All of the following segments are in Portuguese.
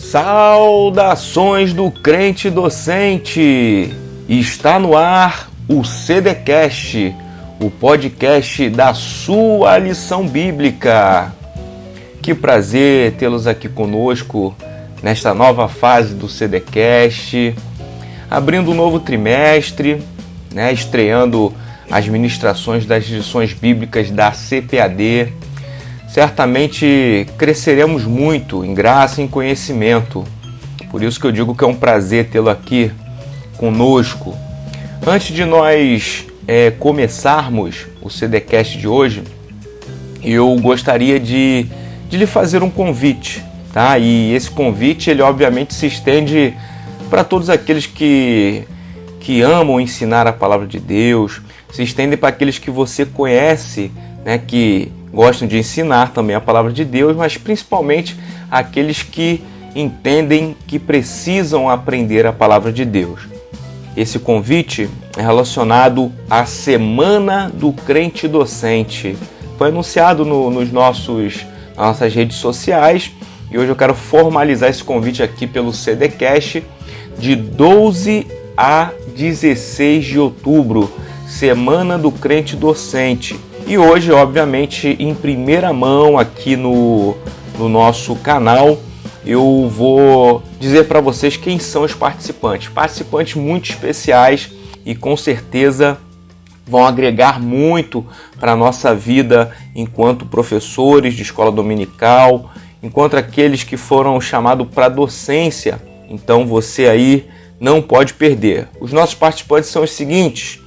Saudações do crente docente! Está no ar o CDcast, o podcast da sua lição bíblica. Que prazer tê-los aqui conosco nesta nova fase do CDcast, abrindo um novo trimestre, estreando as ministrações das lições bíblicas da CPAD. Certamente cresceremos muito em graça e em conhecimento. Por isso que eu digo que é um prazer tê-lo aqui conosco. Antes de nós começarmos o CDcast de hoje, eu gostaria de lhe fazer um convite, tá? E esse convite, ele obviamente se estende para todos aqueles que amam ensinar a palavra de Deus, se estende para aqueles que você conhece, que gostam de ensinar também a palavra de Deus, mas principalmente aqueles que entendem que precisam aprender a palavra de Deus. Esse convite é relacionado à Semana do Crente Docente. Foi anunciado nas nossas redes sociais e hoje eu quero formalizar esse convite aqui pelo CDcast de 12 a 16 de outubro, Semana do Crente Docente. E hoje, obviamente, em primeira mão aqui no nosso canal, eu vou dizer para vocês quem são os participantes. Participantes muito especiais e com certeza vão agregar muito para a nossa vida enquanto professores de escola dominical, enquanto aqueles que foram chamados para a docência. Então você aí não pode perder. Os nossos participantes são os seguintes: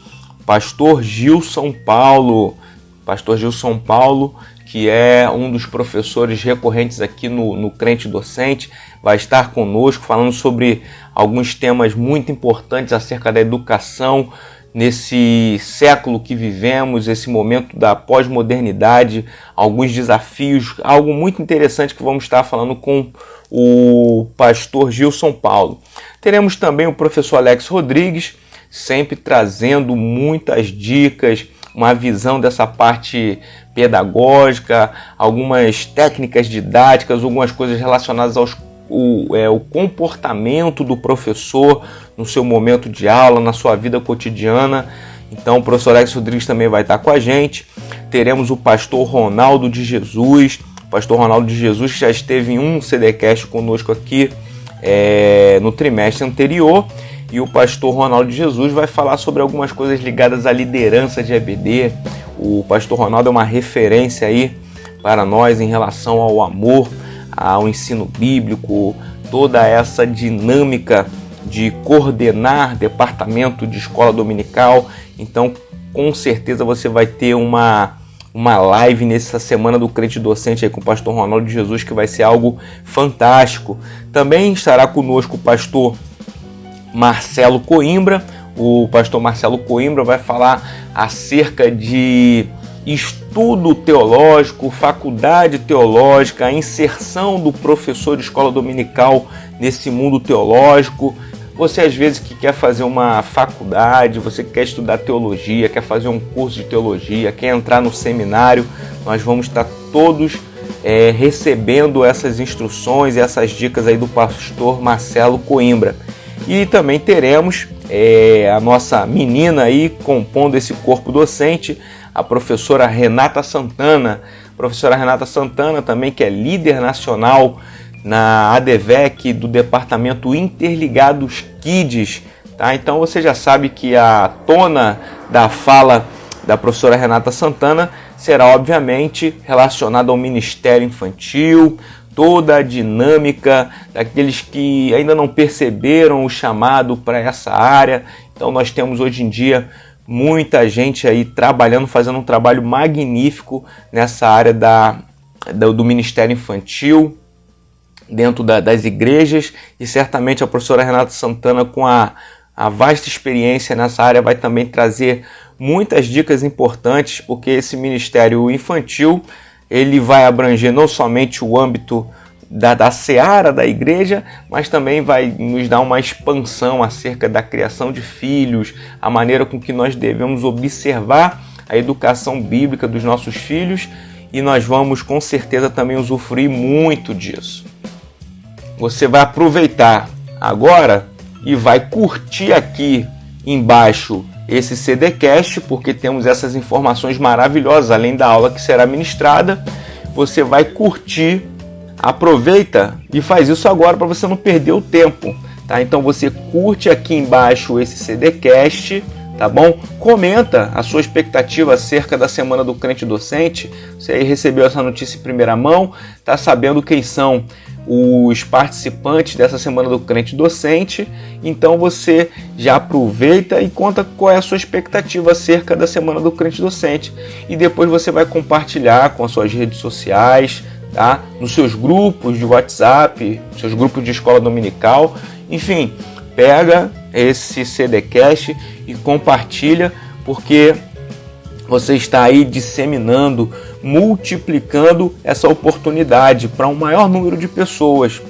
Pastor Gilson Paulo, que é um dos professores recorrentes aqui no Crente Docente, vai estar conosco falando sobre alguns temas muito importantes acerca da educação nesse século que vivemos, esse momento da pós-modernidade, alguns desafios, algo muito interessante que vamos estar falando com o pastor Gilson Paulo. Teremos também o professor Alex Rodrigues, sempre trazendo muitas dicas, uma visão dessa parte pedagógica, algumas técnicas didáticas, algumas coisas relacionadas ao comportamento do professor no seu momento de aula, na sua vida cotidiana. Então o professor Alex Rodrigues também vai estar com a gente. Teremos o pastor Ronaldo de Jesus, que já esteve em um CDcast conosco aqui no trimestre anterior. E o pastor Ronaldo de Jesus vai falar sobre algumas coisas ligadas à liderança de EBD. O pastor Ronaldo é uma referência aí para nós em relação ao amor, ao ensino bíblico, toda essa dinâmica de coordenar departamento de escola dominical. Então, com certeza você vai ter uma live nessa Semana do Crente Docente aí com o pastor Ronaldo de Jesus, que vai ser algo fantástico. Também estará conosco o pastor Marcelo Coimbra. O pastor Marcelo Coimbra vai falar acerca de estudo teológico, faculdade teológica, a inserção do professor de escola dominical nesse mundo teológico. Você às vezes que quer fazer uma faculdade, você quer estudar teologia, quer fazer um curso de teologia, quer entrar no seminário, nós vamos estar todos recebendo essas instruções e essas dicas aí do pastor Marcelo Coimbra. E também teremos a nossa menina aí compondo esse corpo docente, a professora Renata Santana. Professora Renata Santana também, que é líder nacional na ADVEC do Departamento Interligados Kids. Tá? Então você já sabe que a tona da fala da professora Renata Santana será obviamente relacionada ao Ministério Infantil, toda a dinâmica daqueles que ainda não perceberam o chamado para essa área. Então nós temos hoje em dia muita gente aí trabalhando, fazendo um trabalho magnífico nessa área do Ministério Infantil, dentro das igrejas, e certamente a professora Renata Santana, com a vasta experiência nessa área, vai também trazer muitas dicas importantes, porque esse Ministério Infantil ele vai abranger não somente o âmbito da seara da igreja, mas também vai nos dar uma expansão acerca da criação de filhos, a maneira com que nós devemos observar a educação bíblica dos nossos filhos, e nós vamos com certeza também usufruir muito disso. você vai aproveitar agora e vai curtir aqui embaixo esse CDcast, porque temos essas informações maravilhosas, além da aula que será ministrada. Você vai curtir, aproveita e faz isso agora para você não perder o tempo, tá? Então você curte aqui embaixo esse CDcast, tá bom? Comenta a sua expectativa acerca da Semana do Crente Docente. Você aí recebeu essa notícia em primeira mão, tá sabendo quem são os participantes dessa Semana do Crente Docente, então você já aproveita e conta qual é a sua expectativa acerca da Semana do Crente Docente, e depois você vai compartilhar com as suas redes sociais, tá? Nos seus grupos de WhatsApp, seus grupos de escola dominical, enfim, pega esse CDcast e compartilha, porque você está aí disseminando, multiplicando essa oportunidade para um maior número de pessoas.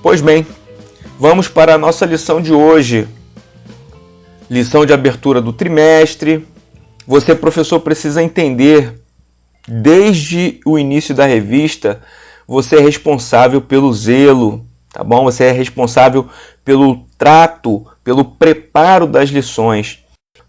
Pois bem, vamos para a nossa lição de hoje. Lição de abertura do trimestre. Você, professor, precisa entender, desde o início da revista, você é responsável pelo zelo, tá bom? Você é responsável pelo trato, pelo preparo das lições.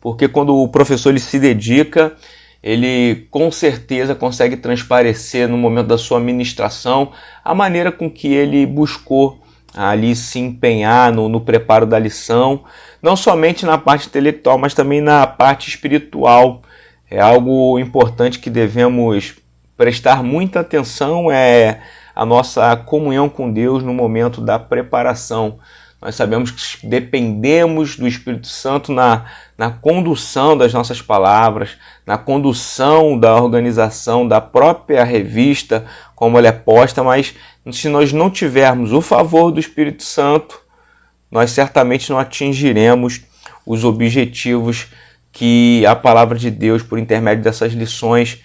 Porque quando o professor ele se dedica, ele com certeza consegue transparecer no momento da sua ministração a maneira com que ele buscou ali se empenhar no preparo da lição, não somente na parte intelectual, mas também na parte espiritual. É algo importante que devemos prestar muita atenção, é a nossa comunhão com Deus no momento da preparação. Nós sabemos que dependemos do Espírito Santo na condução das nossas palavras, na condução da organização da própria revista, como ela é posta, mas se nós não tivermos o favor do Espírito Santo, nós certamente não atingiremos os objetivos que a palavra de Deus, por intermédio dessas lições,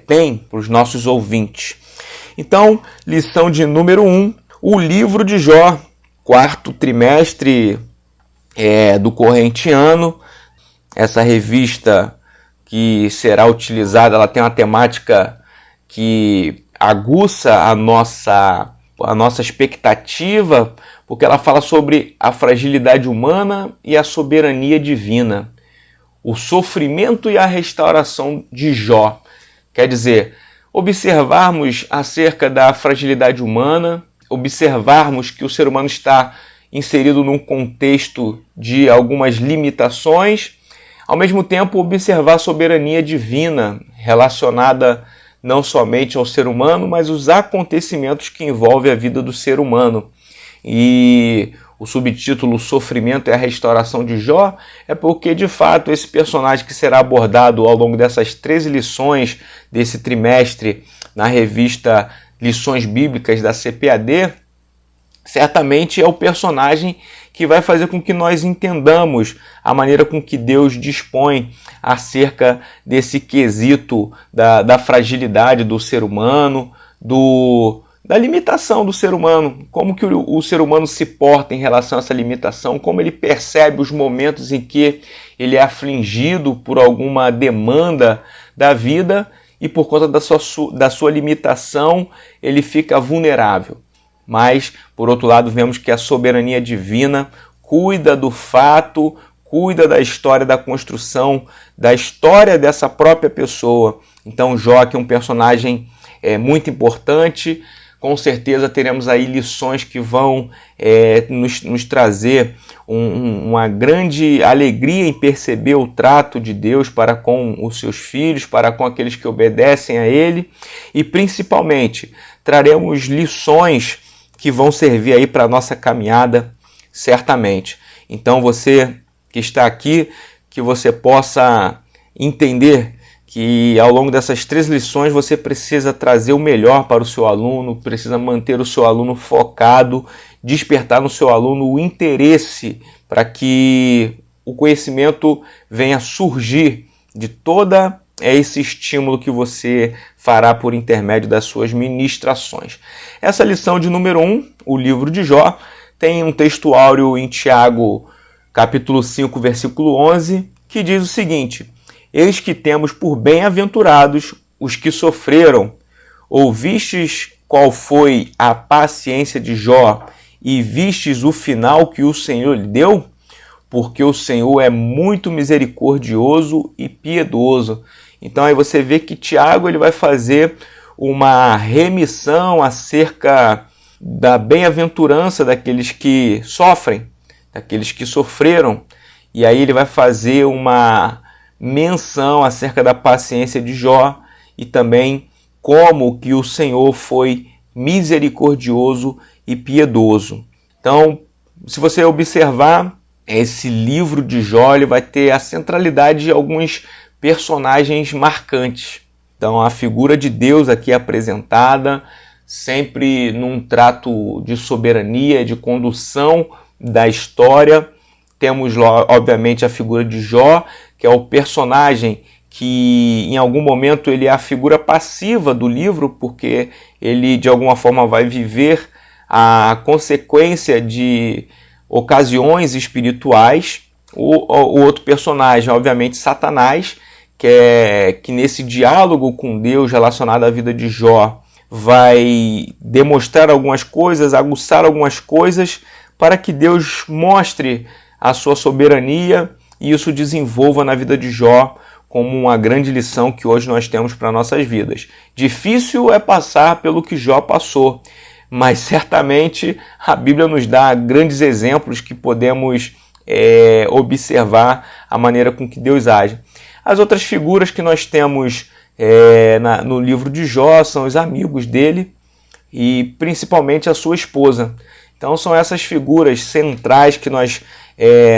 tem para os nossos ouvintes. Então, lição de número 1, o livro de Jó. Quarto trimestre do corrente ano. Essa revista que será utilizada, ela tem uma temática que aguça a nossa expectativa, porque ela fala sobre a fragilidade humana e a soberania divina, o sofrimento e a restauração de Jó. Quer dizer, observarmos acerca da fragilidade humana, observarmos que o ser humano está inserido num contexto de algumas limitações, ao mesmo tempo observar a soberania divina relacionada não somente ao ser humano, mas os acontecimentos que envolvem a vida do ser humano. E o subtítulo Sofrimento e a Restauração de Jó é porque, de fato, esse personagem que será abordado ao longo dessas 13 lições desse trimestre na revista Lições Bíblicas da CPAD, certamente é o personagem que vai fazer com que nós entendamos a maneira com que Deus dispõe acerca desse quesito da fragilidade do ser humano, da limitação do ser humano, como que o ser humano se porta em relação a essa limitação, como ele percebe os momentos em que ele é afligido por alguma demanda da vida, e por conta da sua limitação, ele fica vulnerável. Mas, por outro lado, vemos que a soberania divina cuida do fato, cuida da história da construção, da história dessa própria pessoa. Então, Jó é um personagem muito importante. Com certeza teremos aí lições que vão nos trazer uma grande alegria em perceber o trato de Deus para com os seus filhos, para com aqueles que obedecem a Ele, e principalmente traremos lições que vão servir aí para a nossa caminhada, certamente. Então você que está aqui, que você possa entender que ao longo dessas 3 lições você precisa trazer o melhor para o seu aluno, precisa manter o seu aluno focado, despertar no seu aluno o interesse para que o conhecimento venha surgir de toda esse estímulo que você fará por intermédio das suas ministrações. Essa lição de número 1, o livro de Jó, tem um texto áureo em Tiago, capítulo 5, versículo 11, que diz o seguinte: eis que temos por bem-aventurados os que sofreram. Ouvistes qual foi a paciência de Jó e vistes o final que o Senhor lhe deu? Porque o Senhor é muito misericordioso e piedoso. Então aí você vê que Tiago ele vai fazer uma remissão acerca da bem-aventurança daqueles que sofrem, daqueles que sofreram. E aí ele vai fazer uma menção acerca da paciência de Jó e também como que o Senhor foi misericordioso e piedoso. Então, se você observar, esse livro de Jó ele vai ter a centralidade de alguns personagens marcantes. Então, a figura de Deus aqui é apresentada, sempre num trato de soberania, de condução da história. Temos, obviamente, a figura de Jó, que é o personagem que em algum momento ele é a figura passiva do livro, porque ele de alguma forma vai viver a consequência de ocasiões espirituais. O outro personagem, obviamente, Satanás, que nesse diálogo com Deus relacionado à vida de Jó vai demonstrar algumas coisas, aguçar algumas coisas para que Deus mostre a sua soberania e isso desenvolva na vida de Jó como uma grande lição que hoje nós temos para nossas vidas. Difícil é passar pelo que Jó passou, mas certamente a Bíblia nos dá grandes exemplos que podemos observar a maneira com que Deus age. As outras figuras que nós temos no livro de Jó são os amigos dele e principalmente a sua esposa. Então são essas figuras centrais que nós,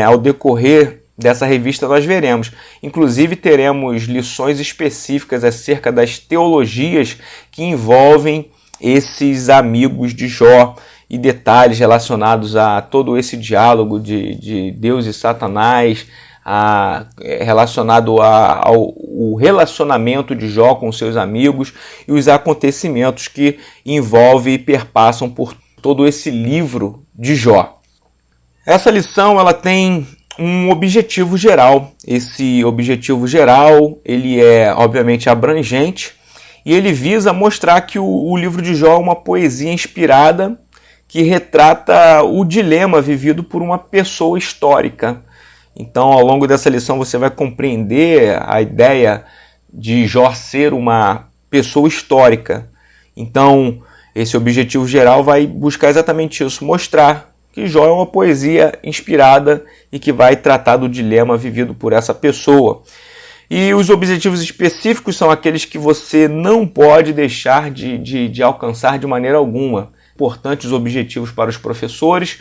ao decorrer dessa revista, nós veremos. Inclusive teremos lições específicas acerca das teologias que envolvem esses amigos de Jó e detalhes relacionados a todo esse diálogo de Deus e Satanás, relacionado ao relacionamento de Jó com seus amigos e os acontecimentos que envolvem e perpassam por todo esse livro de Jó. Essa lição ela tem um objetivo geral. Esse objetivo geral ele é obviamente abrangente e ele visa mostrar que o livro de Jó é uma poesia inspirada que retrata o dilema vivido por uma pessoa histórica. Então, ao longo dessa lição, você vai compreender a ideia de Jó ser uma pessoa histórica. Então, esse objetivo geral vai buscar exatamente isso, mostrar que Jó é uma poesia inspirada e que vai tratar do dilema vivido por essa pessoa. E os objetivos específicos são aqueles que você não pode deixar de alcançar de maneira alguma. Importantes objetivos para os professores,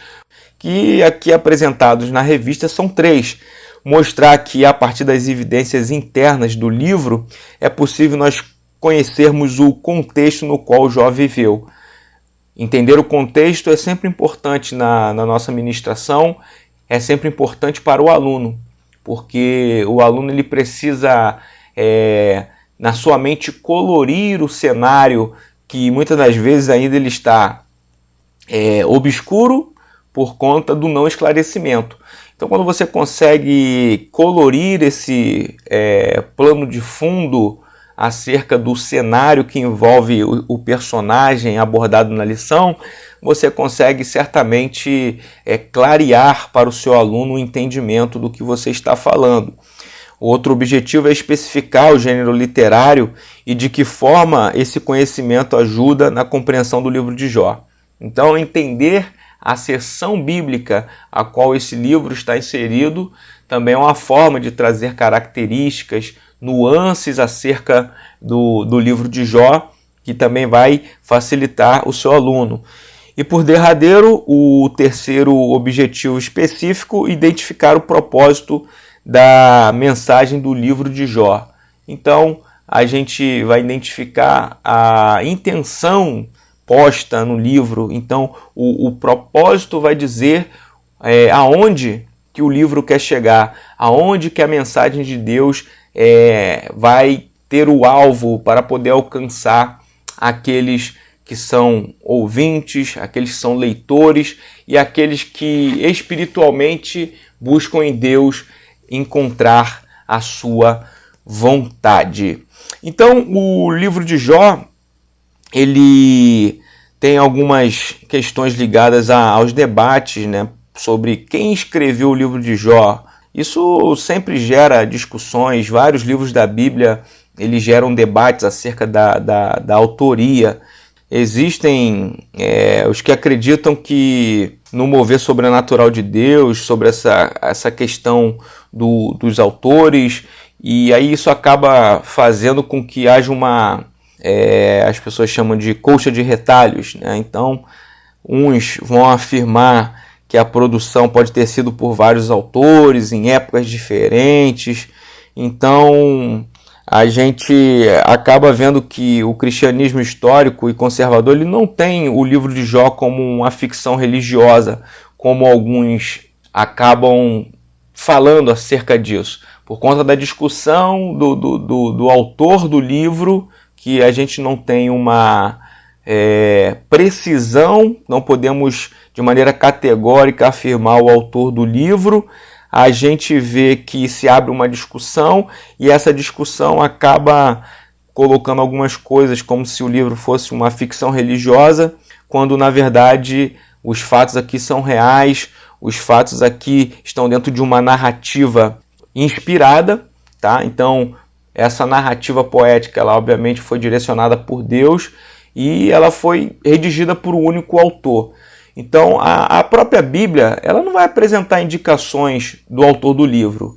que aqui apresentados na revista são 3. Mostrar que a partir das evidências internas do livro é possível nós conhecermos o contexto no qual Jó viveu. Entender o contexto é sempre importante na nossa ministração, é sempre importante para o aluno, porque o aluno ele precisa, na sua mente, colorir o cenário que muitas das vezes ainda ele está obscuro por conta do não esclarecimento. Então, quando você consegue colorir esse plano de fundo acerca do cenário que envolve o personagem abordado na lição, você consegue certamente clarear para o seu aluno o entendimento do que você está falando. Outro objetivo é especificar o gênero literário e de que forma esse conhecimento ajuda na compreensão do livro de Jó. Então, entender a seção bíblica a qual esse livro está inserido também é uma forma de trazer características, nuances acerca do livro de Jó, que também vai facilitar o seu aluno. E por derradeiro, o terceiro objetivo específico, identificar o propósito da mensagem do livro de Jó. Então, a gente vai identificar a intenção posta no livro. Então, o propósito vai dizer aonde que o livro quer chegar, aonde que a mensagem de Deus vai ter o alvo para poder alcançar aqueles que são ouvintes, aqueles que são leitores e aqueles que espiritualmente buscam em Deus encontrar a sua vontade. Então, o livro de Jó, ele tem algumas questões ligadas aos debates, né, sobre quem escreveu o livro de Jó. Isso sempre gera discussões. Vários livros da Bíblia eles geram debates acerca da autoria. Existem os que acreditam que no mover sobrenatural de Deus, sobre essa questão dos autores, e aí isso acaba fazendo com que haja as pessoas chamam de colcha de retalhos, né? Então, uns vão afirmar que a produção pode ter sido por vários autores, em épocas diferentes. Então, a gente acaba vendo que o cristianismo histórico e conservador ele não tem o livro de Jó como uma ficção religiosa, como alguns acabam falando acerca disso. Por conta da discussão do autor do livro, que a gente não tem uma precisão, não podemos de maneira categórica afirmar o autor do livro. A gente vê que se abre uma discussão e essa discussão acaba colocando algumas coisas como se o livro fosse uma ficção religiosa, quando na verdade os fatos aqui são reais, os fatos aqui estão dentro de uma narrativa inspirada, tá? Então essa narrativa poética, ela obviamente foi direcionada por Deus e ela foi redigida por um único autor. Então, a própria Bíblia ela não vai apresentar indicações do autor do livro.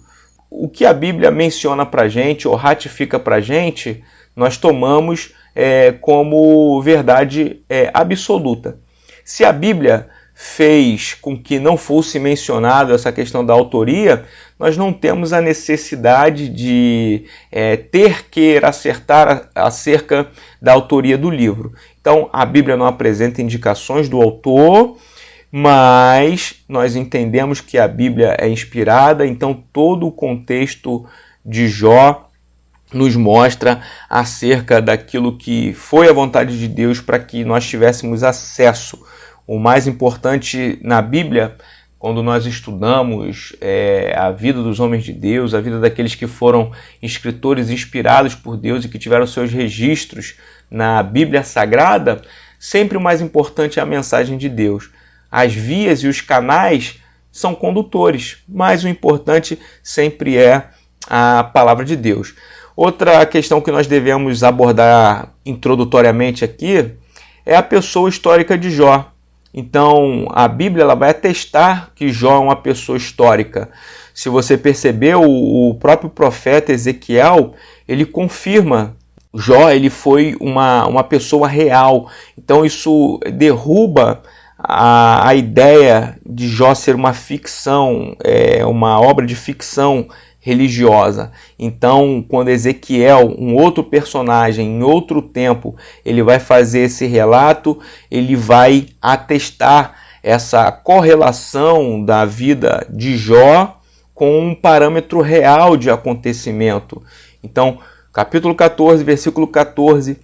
O que a Bíblia menciona para a gente, ou ratifica para a gente, nós tomamos como verdade absoluta. Se a Bíblia fez com que não fosse mencionada essa questão da autoria, nós não temos a necessidade de ter que acertar acerca da autoria do livro. Então, a Bíblia não apresenta indicações do autor, mas nós entendemos que a Bíblia é inspirada, então todo o contexto de Jó nos mostra acerca daquilo que foi a vontade de Deus para que nós tivéssemos acesso. O mais importante na Bíblia, quando nós estudamos a vida dos homens de Deus, a vida daqueles que foram escritores inspirados por Deus e que tiveram seus registros na Bíblia Sagrada, sempre o mais importante é a mensagem de Deus. As vias e os canais são condutores, mas o importante sempre é a palavra de Deus. Outra questão que nós devemos abordar introdutoriamente aqui é a pessoa histórica de Jó. Então, a Bíblia ela vai atestar que Jó é uma pessoa histórica. Se você percebeu, o próprio profeta Ezequiel, ele confirma Jó ele foi uma pessoa real. Então, isso derruba a ideia de Jó ser uma ficção, uma obra de ficção religiosa. Então, quando Ezequiel, um outro personagem, em outro tempo, ele vai fazer esse relato, ele vai atestar essa correlação da vida de Jó com um parâmetro real de acontecimento. Então, capítulo 14, versículo 14,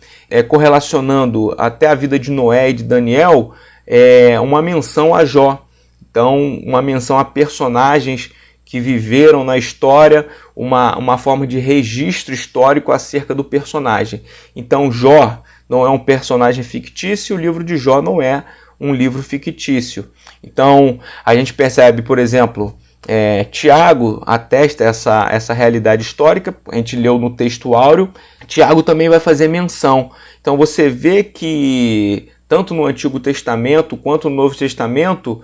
correlacionando até a vida de Noé e de Daniel, uma menção a Jó. Então, uma menção a personagens que viveram na história, uma forma de registro histórico acerca do personagem. Então, Jó não é um personagem fictício, o livro de Jó não é um livro fictício. Então, a gente percebe, por exemplo, Tiago atesta essa realidade histórica, a gente leu no texto áureo, Tiago também vai fazer menção. Então, você vê que, tanto no Antigo Testamento quanto no Novo Testamento,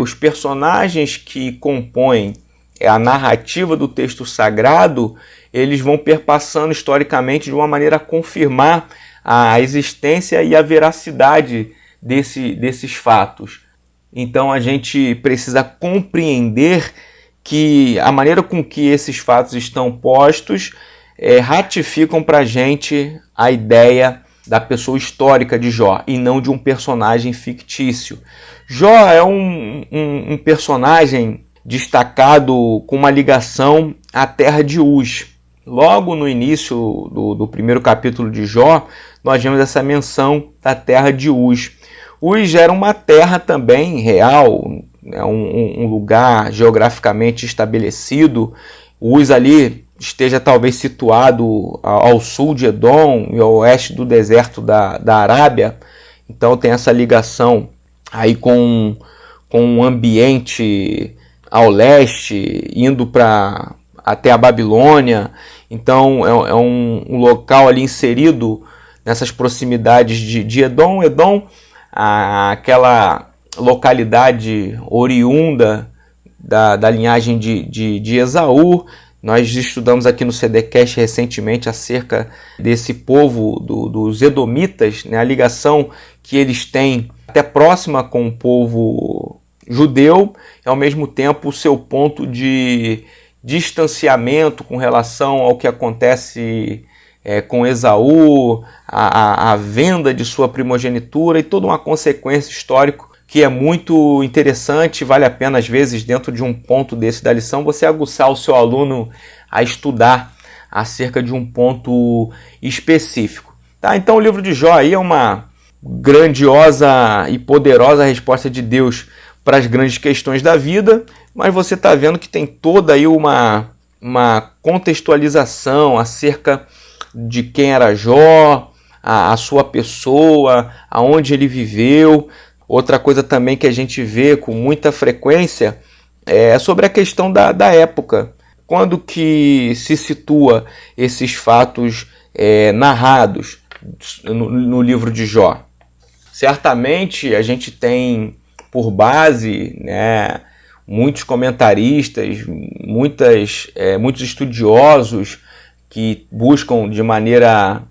os personagens que compõem a narrativa do texto sagrado, eles vão perpassando historicamente de uma maneira a confirmar a existência e a veracidade desses fatos. Então a gente precisa compreender que a maneira com que esses fatos estão postos ratificam para a gente a ideia da pessoa histórica de Jó e não de um personagem fictício. Jó é um personagem destacado com uma ligação à terra de Uz. Logo no início do primeiro capítulo de Jó, nós vemos essa menção da terra de Uz. Uz era uma terra também real, um lugar geograficamente estabelecido. Uz ali esteja talvez situado ao sul de Edom e ao oeste do deserto da Arábia. Então tem essa ligação aí com um ambiente ao leste, indo até a Babilônia. Então é um local ali inserido nessas proximidades de Edom. Edom, aquela localidade oriunda da linhagem de Esaú. Nós estudamos aqui no CDcast recentemente acerca desse povo dos Edomitas, né? A ligação que eles têm até próxima com o povo judeu, e ao mesmo tempo o seu ponto de distanciamento com relação ao que acontece com Esaú, a venda de sua primogenitura e toda uma consequência histórica que é muito interessante. Vale a pena, às vezes, dentro de um ponto desse da lição, você aguçar o seu aluno a estudar acerca de um ponto específico. Tá? Então o livro de Jó aí é uma grandiosa e poderosa resposta de Deus para as grandes questões da vida, mas você está vendo que tem toda aí uma contextualização acerca de quem era Jó, a sua pessoa, aonde ele viveu. Outra coisa também que a gente vê com muita frequência é sobre a questão da época. Quando que se situa esses fatos narrados no livro de Jó? Certamente a gente tem por base, né, muitos comentaristas, muitos estudiosos que buscam de maneira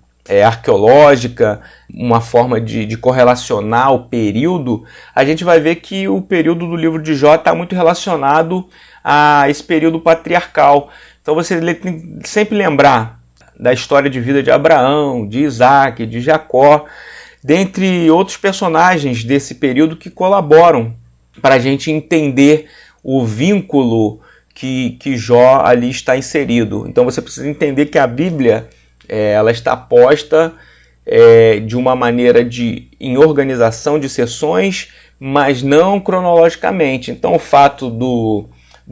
arqueológica uma forma de correlacionar o período. A gente vai ver que o período do livro de Jó está muito relacionado a esse período patriarcal. Então você tem que sempre lembrar da história de vida de Abraão, de Isaac, de Jacó, dentre outros personagens desse período que colaboram para a gente entender o vínculo que Jó ali está inserido. Então você precisa entender que a Bíblia ela está posta de uma maneira em organização de sessões, mas não cronologicamente. Então o fato do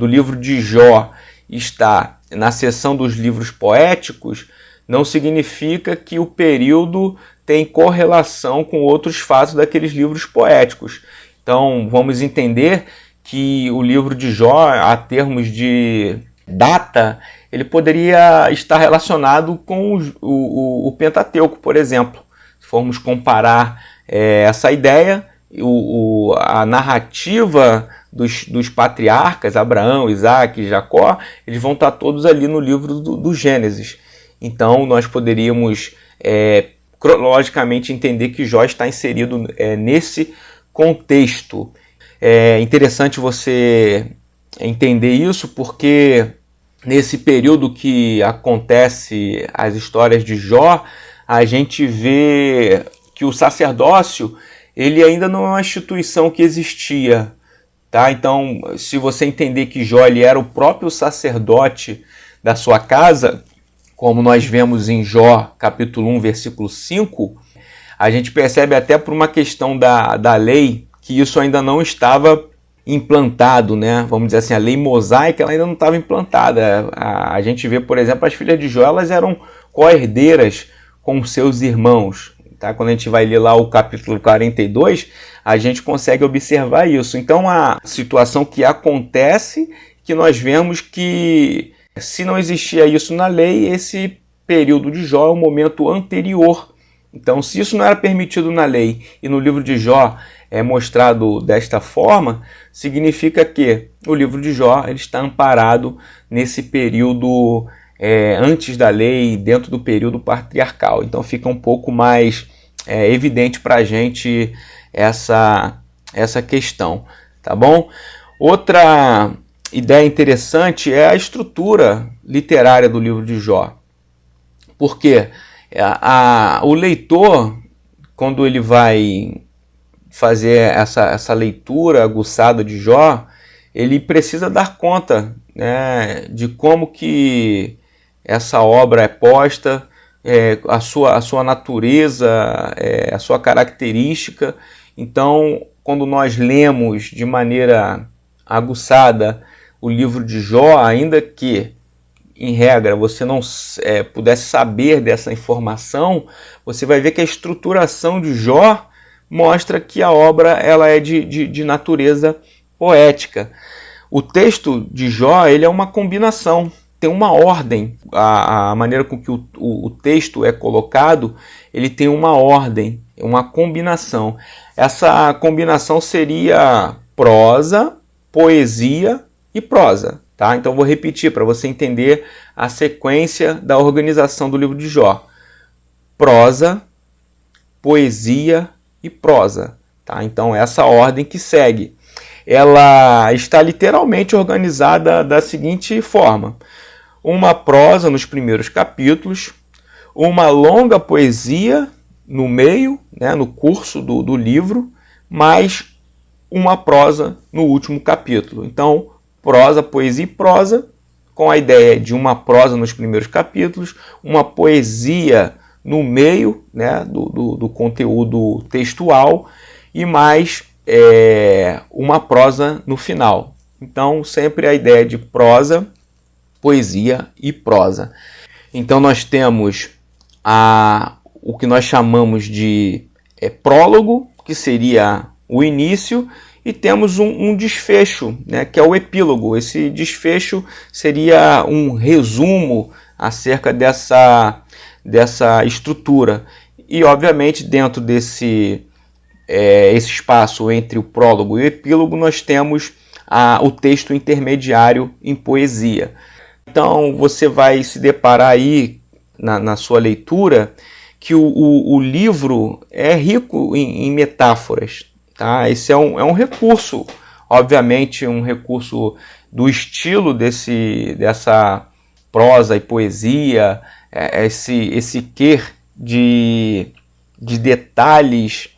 livro de Jó estar na seção dos livros poéticos não significa que o período tem correlação com outros fatos daqueles livros poéticos. Então vamos entender que o livro de Jó, a termos de data, ele poderia estar relacionado com o Pentateuco, por exemplo. Se formos comparar essa ideia, a narrativa dos patriarcas, Abraão, Isaac e Jacó, eles vão estar todos ali no livro do Gênesis. Então nós poderíamos cronologicamente entender que Jó está inserido nesse contexto. É interessante você entender isso, porque nesse período que acontece as histórias de Jó, a gente vê que o sacerdócio ele ainda não é uma instituição que existia. Tá? Então, se você entender que Jó ele era o próprio sacerdote da sua casa, como nós vemos em Jó, capítulo 1, versículo 5, a gente percebe até por uma questão da lei que isso ainda não estava implantado, né? Vamos dizer assim, a lei mosaica ela ainda não estava implantada. A gente vê, por exemplo, as filhas de Jó, elas eram co-herdeiras com seus irmãos. Tá? Quando a gente vai ler lá o capítulo 42, a gente consegue observar isso. Então, a situação que acontece, que nós vemos que se não existia isso na lei, esse período de Jó é um momento anterior. Então, se isso não era permitido na lei e no livro de Jó é mostrado desta forma, significa que o livro de Jó ele está amparado nesse período antes da lei, dentro do período patriarcal. Então fica um pouco mais evidente para a gente essa questão, tá bom? Outra ideia interessante é a estrutura literária do livro de Jó. Porque o leitor, quando ele vai fazer essa leitura aguçada de Jó, ele precisa dar conta, né, de como que essa obra é posta, a sua natureza, a sua característica. Então, quando nós lemos de maneira aguçada o livro de Jó, ainda que, em regra, você não pudesse saber dessa informação, você vai ver que a estruturação de Jó mostra que a obra ela é de natureza poética. O texto de Jó ele é uma combinação, tem uma ordem. A maneira com que o texto é colocado, ele tem uma ordem, uma combinação. Essa combinação seria prosa, poesia e prosa. Tá? Então vou repetir para você entender a sequência da organização do livro de Jó. Prosa, poesia e prosa. Tá? Então essa ordem que segue. Ela está literalmente organizada da seguinte forma: uma prosa nos primeiros capítulos, uma longa poesia no meio, né, no curso do livro, mais uma prosa no último capítulo. Então, prosa, poesia e prosa, com a ideia de uma prosa nos primeiros capítulos, uma poesia no meio, né, do conteúdo textual e mais uma prosa no final. Então, sempre a ideia de prosa, poesia e prosa. Então, nós temos o que nós chamamos de prólogo, que seria o início, e temos um desfecho, né, que é o epílogo. Esse desfecho seria um resumo acerca dessa estrutura. E, obviamente, dentro desse esse espaço entre o prólogo e o epílogo, nós temos o texto intermediário em poesia. Então, você vai se deparar aí na sua leitura que o livro é rico em metáforas. Tá? Esse é um recurso, obviamente, um recurso do estilo dessa prosa e poesia, esse quê de detalhes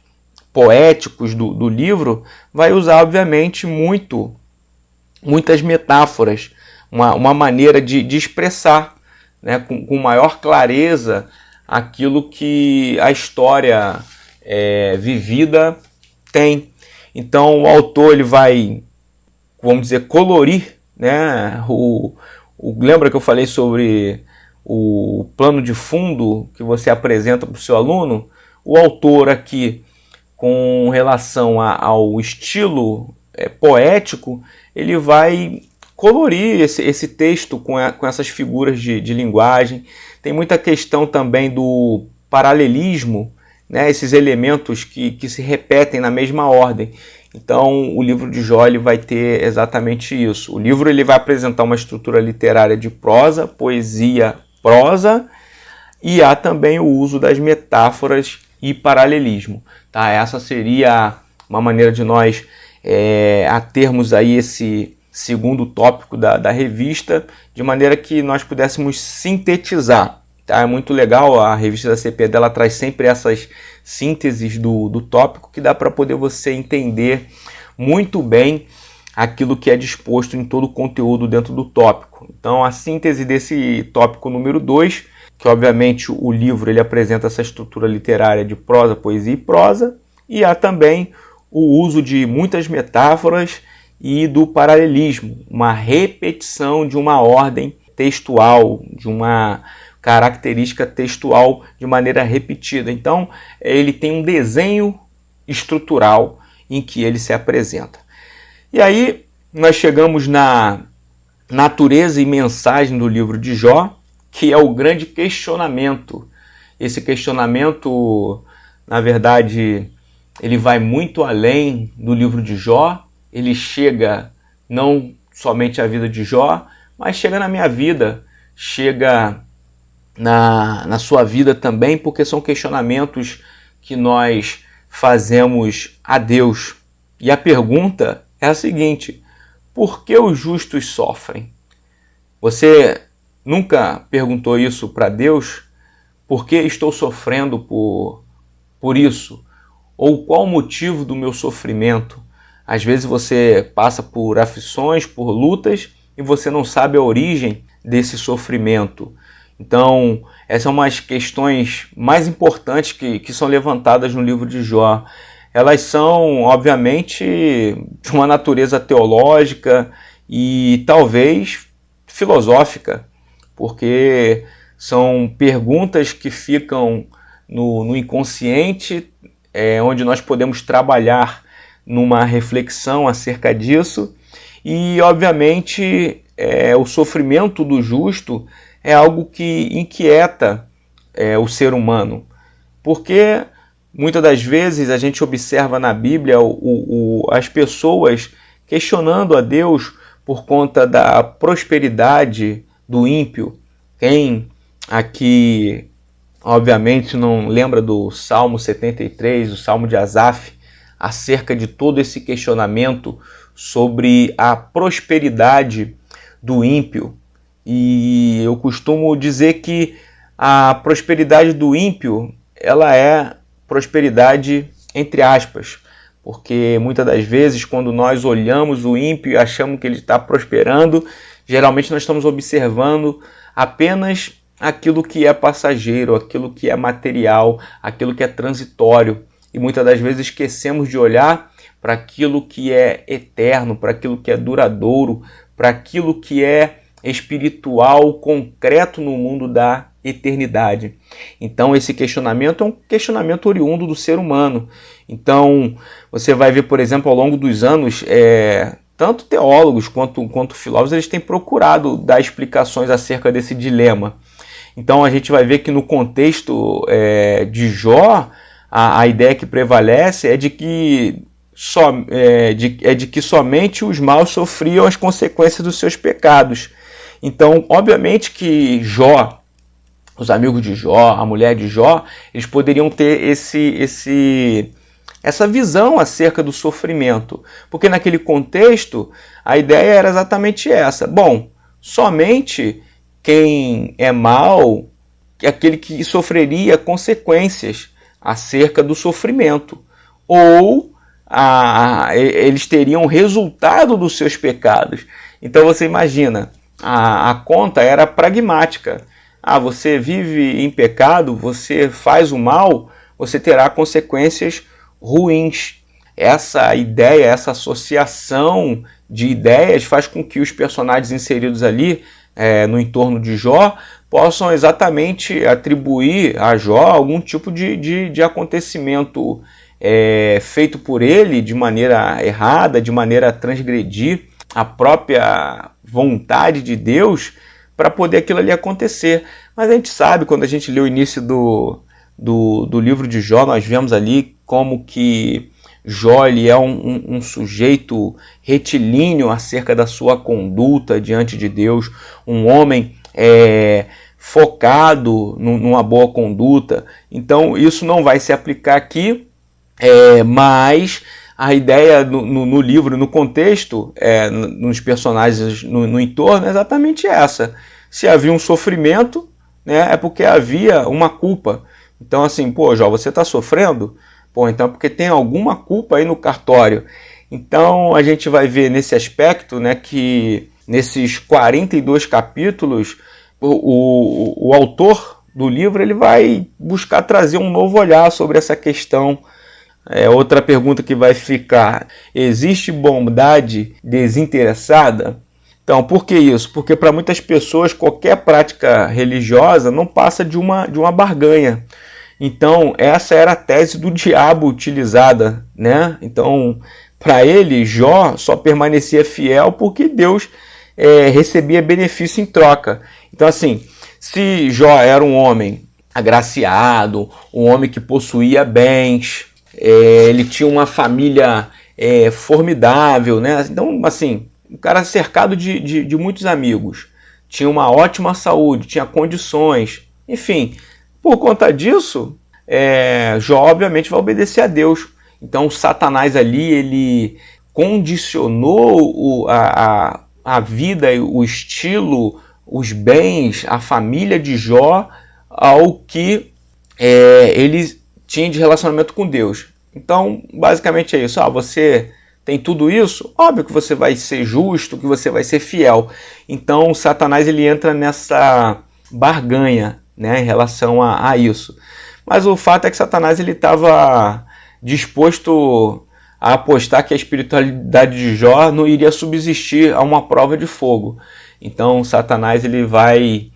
poéticos do livro, vai usar, obviamente, muitas metáforas, uma maneira de expressar, né, com maior clareza aquilo que a história vivida tem. Então o autor ele vai, vamos dizer, colorir, né, lembra que eu falei sobre o plano de fundo que você apresenta para o seu aluno? O autor aqui, com relação ao estilo poético, ele vai colorir esse texto com essas figuras de linguagem. Tem muita questão também do paralelismo, né, esses elementos que se repetem na mesma ordem. Então o livro de Jó ele vai ter exatamente isso. O livro ele vai apresentar uma estrutura literária de prosa, poesia, prosa, e há também o uso das metáforas e paralelismo. Tá? Essa seria uma maneira de nós termos aí esse segundo tópico da revista, de maneira que nós pudéssemos sintetizar. Tá? É muito legal, a revista da CPED ela traz sempre essas sínteses do tópico, que dá para poder você entender muito bem aquilo que é disposto em todo o conteúdo dentro do tópico. Então a síntese desse tópico número 2, que obviamente o livro ele apresenta essa estrutura literária de prosa, poesia e prosa, e há também o uso de muitas metáforas e do paralelismo, uma repetição de uma ordem textual, de uma característica textual de maneira repetida. Então, ele tem um desenho estrutural em que ele se apresenta. E aí, nós chegamos na natureza e mensagem do livro de Jó, que é o grande questionamento. Esse questionamento, na verdade, ele vai muito além do livro de Jó. Ele chega não somente à vida de Jó, mas chega na minha vida, chega na sua vida também, porque são questionamentos que nós fazemos a Deus. E a pergunta é a seguinte: por que os justos sofrem? Você nunca perguntou isso para Deus? Por que estou sofrendo por isso? Ou qual o motivo do meu sofrimento? Às vezes você passa por aflições, por lutas, e você não sabe a origem desse sofrimento. Então, essas são umas questões mais importantes que são levantadas no livro de Jó. Elas são, obviamente, de uma natureza teológica e talvez filosófica, porque são perguntas que ficam no inconsciente, onde nós podemos trabalhar numa reflexão acerca disso. E, obviamente, o sofrimento do justo é algo que inquieta o ser humano, porque muitas das vezes a gente observa na Bíblia as pessoas questionando a Deus por conta da prosperidade do ímpio. Quem aqui, obviamente, não lembra do Salmo 73, o Salmo de Asaf, acerca de todo esse questionamento sobre a prosperidade do ímpio? E eu costumo dizer que a prosperidade do ímpio, ela é prosperidade entre aspas, porque muitas das vezes quando nós olhamos o ímpio e achamos que ele está prosperando, geralmente nós estamos observando apenas aquilo que é passageiro, aquilo que é material, aquilo que é transitório, e muitas das vezes esquecemos de olhar para aquilo que é eterno, para aquilo que é duradouro, para aquilo que é espiritual, concreto no mundo da eternidade. Então esse questionamento é um questionamento oriundo do ser humano. Então você vai ver, por exemplo, ao longo dos anos, tanto teólogos quanto filósofos, eles têm procurado dar explicações acerca desse dilema. Então a gente vai ver que no contexto de Jó, a ideia que prevalece é de que somente os maus sofriam as consequências dos seus pecados. Então, obviamente que Jó, os amigos de Jó, a mulher de Jó, eles poderiam ter essa visão acerca do sofrimento, porque naquele contexto a ideia era exatamente essa. Bom, somente quem é mau é aquele que sofreria consequências acerca do sofrimento, ou eles teriam o resultado dos seus pecados. Então você imagina, a conta era pragmática. Você vive em pecado, você faz o mal, você terá consequências ruins. Essa ideia, essa associação de ideias faz com que os personagens inseridos ali no entorno de Jó possam exatamente atribuir a Jó algum tipo de acontecimento feito por ele de maneira errada, de maneira a transgredir a própria vontade de Deus para poder aquilo ali acontecer. Mas a gente sabe, quando a gente lê o início do livro de Jó, nós vemos ali como que Jó ele é um sujeito retilíneo acerca da sua conduta diante de Deus, um homem focado numa boa conduta. Então isso não vai se aplicar aqui, mas a ideia no livro, no contexto, nos personagens no entorno, é exatamente essa. Se havia um sofrimento, né, é porque havia uma culpa. Então assim, Jó, você está sofrendo? Então é porque tem alguma culpa aí no cartório. Então a gente vai ver nesse aspecto, né, que nesses 42 capítulos, o autor do livro ele vai buscar trazer um novo olhar sobre essa questão. Outra pergunta que vai ficar: existe bondade desinteressada? Então, por que isso? Porque para muitas pessoas qualquer prática religiosa não passa de uma barganha. Então, essa era a tese do diabo utilizada, né? Então, para ele, Jó só permanecia fiel porque Deus recebia benefício em troca. Então, assim, se Jó era um homem agraciado, um homem que possuía bens, ele tinha uma família formidável, né? Então, assim, um cara cercado de muitos amigos, tinha uma ótima saúde, tinha condições, enfim, por conta disso, Jó obviamente vai obedecer a Deus. Então Satanás ali, ele condicionou a vida, o estilo, os bens, a família de Jó ao que ele tinha de relacionamento com Deus. Então basicamente é isso. Você tem tudo isso, óbvio que você vai ser justo, que você vai ser fiel. Então Satanás ele entra nessa barganha, né, em relação a isso. Mas o fato é que Satanás ele estava disposto a apostar que a espiritualidade de Jó não iria subsistir a uma prova de fogo. Então Satanás ele vai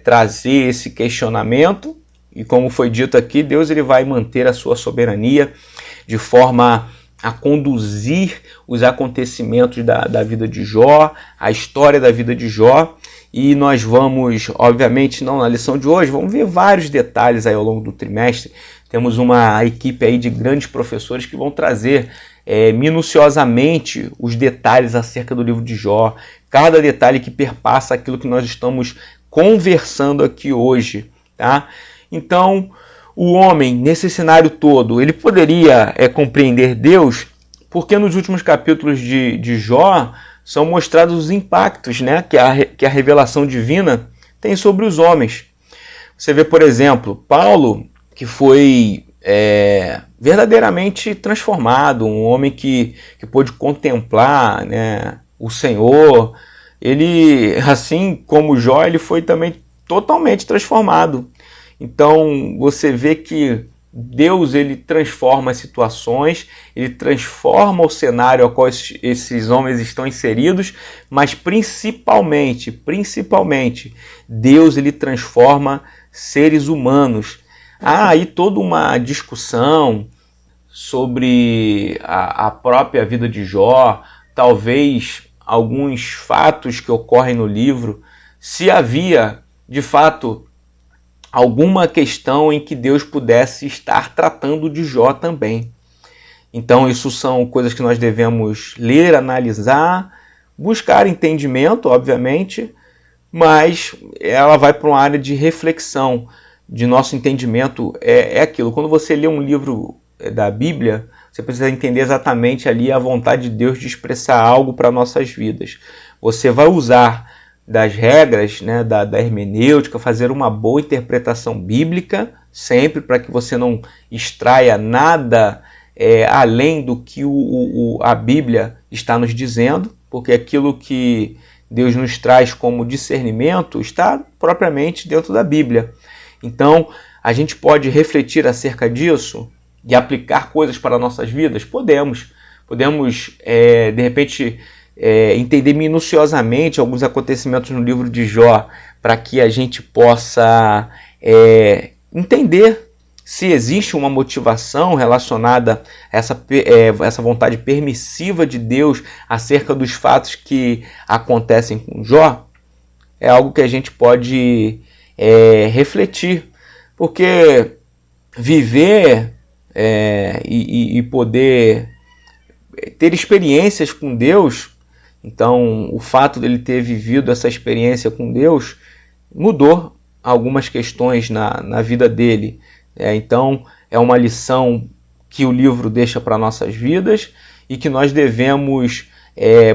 trazer esse questionamento E como foi dito aqui, Deus ele vai manter a sua soberania de forma a conduzir os acontecimentos da vida de Jó, a história da vida de Jó. E nós vamos, obviamente, não na lição de hoje, vamos ver vários detalhes aí ao longo do trimestre. Temos uma equipe aí de grandes professores que vão trazer minuciosamente os detalhes acerca do livro de Jó, cada detalhe que perpassa aquilo que nós estamos conversando aqui hoje, tá? Então, o homem, nesse cenário todo, ele poderia compreender Deus, porque nos últimos capítulos de Jó são mostrados os impactos, né, que a revelação divina tem sobre os homens. Você vê, por exemplo, Paulo, que foi verdadeiramente transformado, um homem que pôde contemplar, né, o Senhor. Ele, assim como Jó, ele foi também totalmente transformado. Então você vê que Deus ele transforma as situações, ele transforma o cenário ao qual esses homens estão inseridos, mas principalmente, Deus ele transforma seres humanos. Há aí toda uma discussão sobre a própria vida de Jó, talvez alguns fatos que ocorrem no livro, se havia de fato alguma questão em que Deus pudesse estar tratando de Jó também. Então isso são coisas que nós devemos ler, analisar, buscar entendimento, obviamente, mas ela vai para uma área de reflexão, de nosso entendimento. É aquilo, quando você lê um livro da Bíblia, você precisa entender exatamente ali a vontade de Deus de expressar algo para nossas vidas. Você vai usar das regras, né, da hermenêutica, fazer uma boa interpretação bíblica, sempre para que você não extraia nada além do que a Bíblia está nos dizendo, porque aquilo que Deus nos traz como discernimento está propriamente dentro da Bíblia. Então, a gente pode refletir acerca disso e aplicar coisas para nossas vidas? Podemos, de repente, entender minuciosamente alguns acontecimentos no livro de Jó, para que a gente possa entender se existe uma motivação relacionada a essa vontade permissiva de Deus acerca dos fatos que acontecem com Jó. É algo que a gente pode refletir, porque viver e poder ter experiências com Deus, então o fato dele ter vivido essa experiência com Deus mudou algumas questões na vida dele. Então é uma lição que o livro deixa para nossas vidas e que nós devemos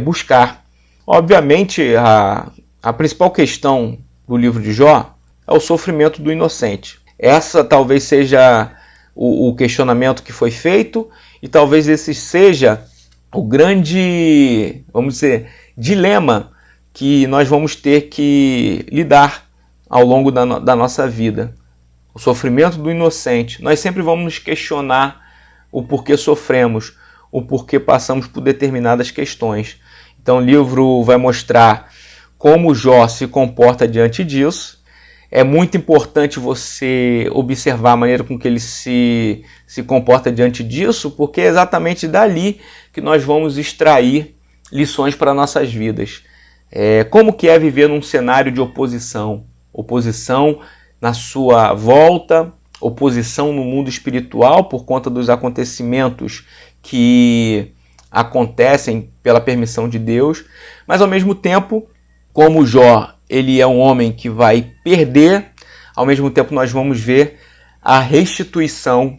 buscar. Obviamente a principal questão do livro de Jó é o sofrimento do inocente. Essa talvez seja o questionamento que foi feito, e talvez esse seja o grande, vamos dizer, dilema que nós vamos ter que lidar ao longo da nossa vida. O sofrimento do inocente. Nós sempre vamos nos questionar o porquê sofremos, o porquê passamos por determinadas questões. Então o livro vai mostrar como Jó se comporta diante disso. É muito importante você observar a maneira com que ele se comporta diante disso, porque é exatamente dali que nós vamos extrair lições para nossas vidas. Como que é viver num cenário de oposição? Oposição na sua volta, oposição no mundo espiritual por conta dos acontecimentos que acontecem pela permissão de Deus, mas ao mesmo tempo, como Jó, ele é um homem que vai perder, ao mesmo tempo nós vamos ver a restituição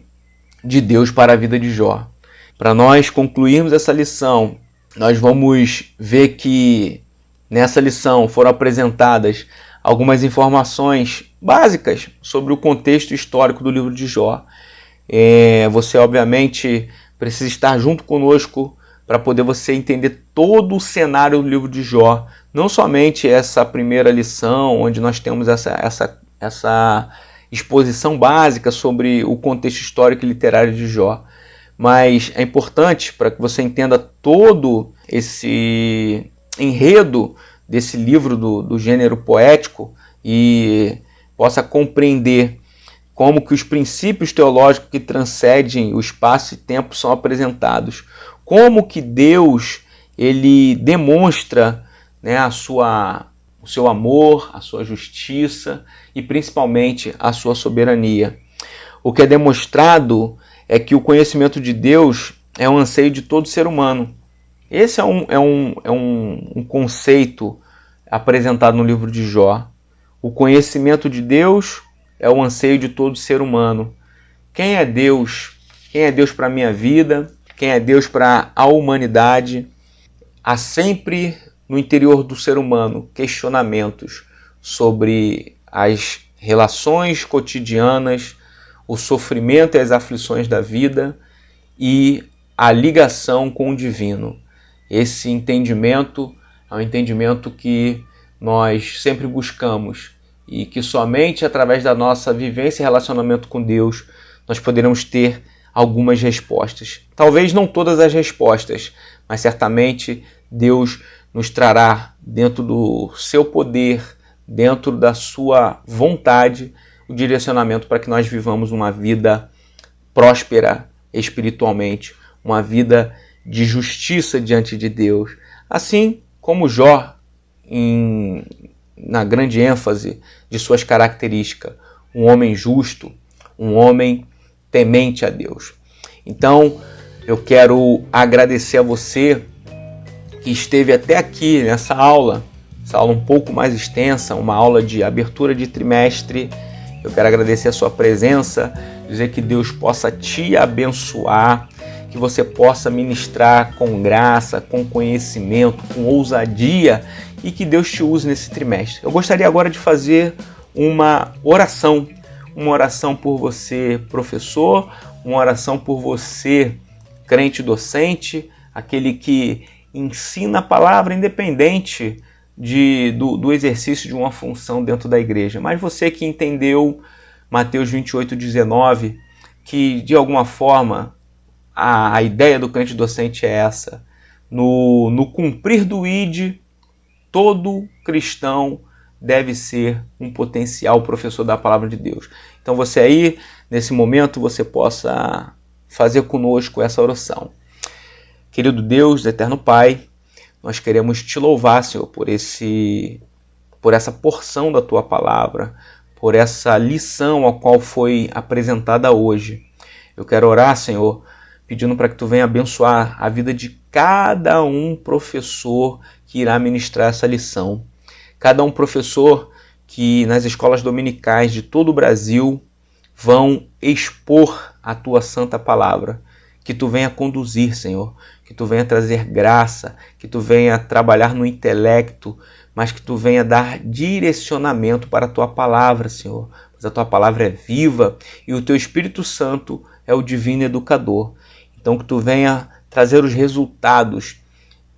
de Deus para a vida de Jó. Para nós concluirmos essa lição, nós vamos ver que nessa lição foram apresentadas algumas informações básicas sobre o contexto histórico do livro de Jó. Você obviamente precisa estar junto conosco para poder você entender todo o cenário do livro de Jó, não somente essa primeira lição, onde nós temos essa exposição básica sobre o contexto histórico e literário de Jó, mas é importante para que você entenda todo esse enredo desse livro do gênero poético e possa compreender como que os princípios teológicos que transcendem o espaço e tempo são apresentados, como que Deus ele demonstra, né, o seu amor, a sua justiça e principalmente a sua soberania. O que é demonstrado é que o conhecimento de Deus é um anseio de todo ser humano. Esse é um conceito apresentado no livro de Jó. O conhecimento de Deus é o anseio de todo ser humano. Quem é Deus? Quem é Deus para a minha vida? Quem é Deus para a humanidade? Há sempre no interior do ser humano questionamentos sobre as relações cotidianas, o sofrimento e as aflições da vida e a ligação com o divino. Esse entendimento é um entendimento que nós sempre buscamos e que somente através da nossa vivência e relacionamento com Deus nós poderemos ter algumas respostas. Talvez não todas as respostas, mas certamente Deus nos trará dentro do seu poder, dentro da sua vontade, o direcionamento para que nós vivamos uma vida próspera espiritualmente, uma vida de justiça diante de Deus. Assim como Jó, na grande ênfase de suas características, um homem justo, um homem temente a Deus. Então, eu quero agradecer a você que esteve até aqui nessa aula, essa aula um pouco mais extensa, uma aula de abertura de trimestre. Eu quero agradecer a sua presença, dizer que Deus possa te abençoar, que você possa ministrar com graça, com conhecimento, com ousadia e que Deus te use nesse trimestre. Eu gostaria agora de fazer uma oração por você, professor, uma oração por você, crente docente, aquele que ensina a palavra independente do exercício de uma função dentro da igreja. Mas você que entendeu Mateus 28:19, que de alguma forma a ideia do crente docente é essa: no cumprir do ID, todo cristão deve ser um potencial professor da palavra de Deus. Então você aí, nesse momento, você possa fazer conosco essa oração. Querido Deus, eterno Pai, nós queremos te louvar, Senhor, por essa porção da tua palavra, por essa lição a qual foi apresentada hoje. Eu quero orar, Senhor, pedindo para que tu venha abençoar a vida de cada um professor que irá ministrar essa lição. Cada um professor que nas escolas dominicais de todo o Brasil vão expor a tua santa palavra. Que tu venha conduzir, Senhor, que tu venha trazer graça, que tu venha trabalhar no intelecto, mas que tu venha dar direcionamento para a tua palavra, Senhor. Pois a tua palavra é viva e o teu Espírito Santo é o divino educador. Então que tu venha trazer os resultados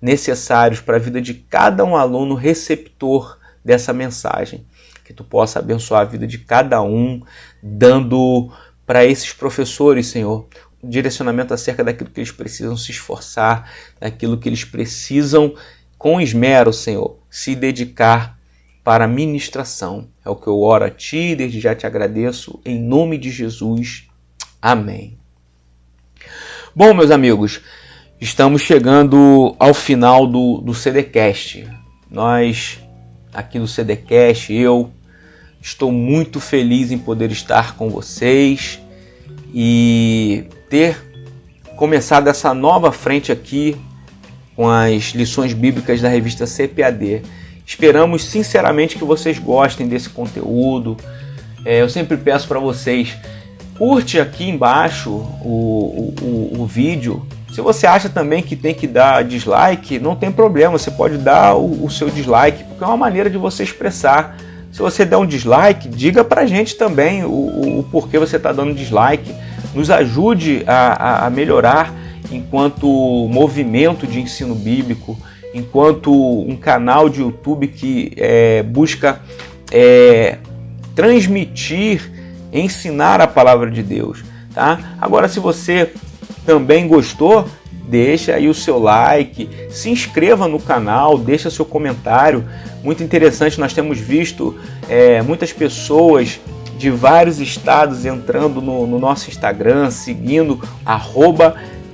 necessários para a vida de cada um aluno receptor dessa mensagem. Que tu possa abençoar a vida de cada um, dando para esses professores, Senhor, um direcionamento acerca daquilo que eles precisam se esforçar, daquilo que eles precisam, com esmero, Senhor, se dedicar para a ministração. É o que eu oro a Ti, desde já te agradeço, em nome de Jesus. Amém. Bom, meus amigos, estamos chegando ao final do CDcast. Nós, aqui do CDcast, eu estou muito feliz em poder estar com vocês e ter começado essa nova frente aqui com as lições bíblicas da revista CPAD. Esperamos sinceramente que vocês gostem desse conteúdo. Eu sempre peço para vocês, curte aqui embaixo o vídeo. Se você acha também que tem que dar dislike, não tem problema, você pode dar o seu dislike, porque é uma maneira de você expressar. Se você der um dislike, diga pra gente também o porquê você está dando dislike. Nos ajude a melhorar enquanto movimento de ensino bíblico, enquanto um canal de YouTube que busca transmitir, ensinar a palavra de Deus. Tá? Agora, se você também gostou, deixa aí o seu like, se inscreva no canal, deixa seu comentário. Muito interessante, nós temos visto muitas pessoas de vários estados entrando no nosso Instagram, seguindo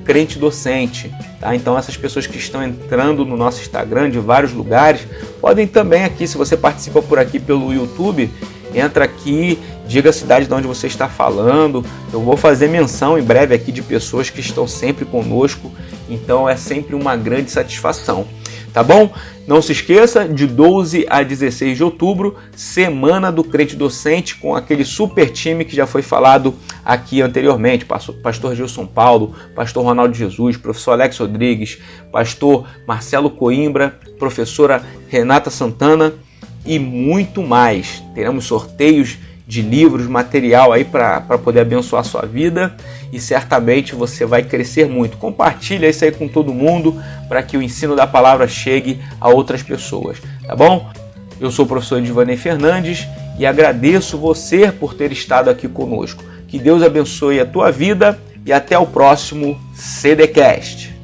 @crentedocente, tá? Então essas pessoas que estão entrando no nosso Instagram de vários lugares, podem também aqui, se você participa por aqui pelo YouTube, entra aqui, diga a cidade de onde você está falando. Eu vou fazer menção em breve aqui de pessoas que estão sempre conosco, então é sempre uma grande satisfação, tá bom? Não se esqueça, de 12 a 16 de outubro, Semana do Crente Docente, com aquele super time que já foi falado aqui anteriormente, pastor Gilson Paulo, pastor Ronaldo Jesus, professor Alex Rodrigues, pastor Marcelo Coimbra, professora Renata Santana e muito mais. Teremos sorteios de livros, material aí para poder abençoar a sua vida, e certamente você vai crescer muito. Compartilha isso aí com todo mundo para que o ensino da palavra chegue a outras pessoas, tá bom? Eu sou o professor Edivanei Fernandes e agradeço você por ter estado aqui conosco. Que Deus abençoe a tua vida e até o próximo CDcast.